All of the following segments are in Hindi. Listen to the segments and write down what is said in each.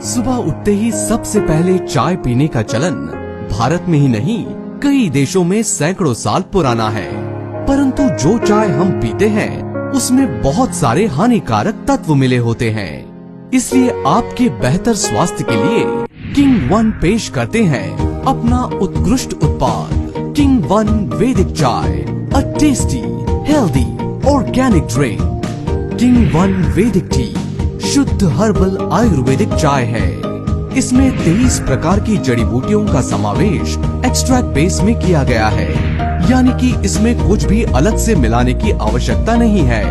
सुबह उठते ही सबसे पहले चाय पीने का चलन भारत में ही नहीं कई देशों में सैकड़ों साल पुराना है। परंतु जो चाय हम पीते हैं उसमें बहुत सारे हानिकारक तत्व मिले होते हैं। इसलिए आपके बेहतर स्वास्थ्य के लिए किंग वन पेश करते हैं अपना उत्कृष्ट उत्पाद किंग वन वैदिक चाय, a tasty healthy organic drink. King one वैदिक टी शुद्ध हर्बल आयुर्वेदिक चाय है। इसमें 23 प्रकार की जड़ी बूटियों का समावेश एक्सट्रैक्ट बेस में किया गया है, यानी कि इसमें कुछ भी अलग से मिलाने की आवश्यकता नहीं है।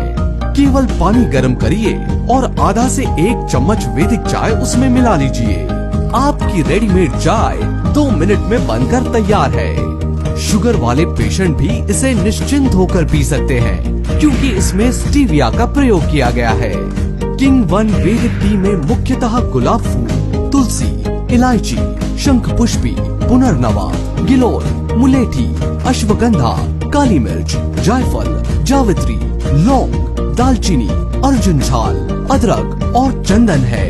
केवल पानी गर्म करिए और आधा से 1 चम्मच वैदिक चाय उसमें मिला लीजिए। आपकी रेडीमेड चाय 2 मिनट में बनकर तैयार है। शुगर वाले पेशेंट भी इसे निश्चिंत होकर पी सकते हैं, क्योंकि इसमें स्टीविया का प्रयोग किया गया है। किंग वन वैदिक टी में मुख्यतः गुलाब फूल, तुलसी, इलायची, शंख पुष्पी, पुनर्नवा, गिलोय, मुलेठी, अश्वगंधा, काली मिर्च, जायफल, जावित्री, लौंग, दालचीनी, अर्जुन झाल, अदरक और चंदन है,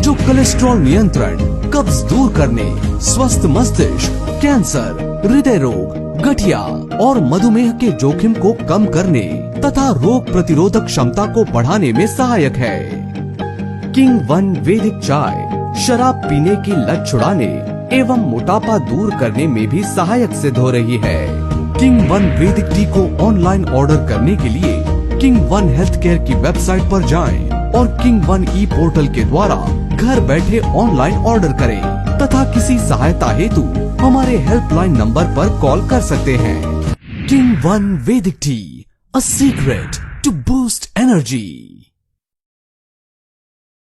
जो कोलेस्ट्रॉल नियंत्रण, कब्ज दूर करने, स्वस्थ मस्तिष्क, कैंसर, हृदय रोग, गठिया और मधुमेह के जोखिम को कम करने तथा रोग प्रतिरोधक क्षमता को बढ़ाने में सहायक है। किंग वन वैदिक चाय शराब पीने की लत छुड़ाने एवं मोटापा दूर करने में भी सहायक सिद्ध हो रही है। किंग वन वैदिक टी को ऑनलाइन ऑर्डर करने के लिए किंग वन हेल्थ केयर की वेबसाइट पर जाएं और किंग वन ई पोर्टल के द्वारा घर बैठे ऑनलाइन ऑर्डर करें तथा किसी सहायता हेतु हमारे हेल्पलाइन नंबर पर कॉल कर सकते हैं। किंग वन वैदिक tea, a secret to boost energy.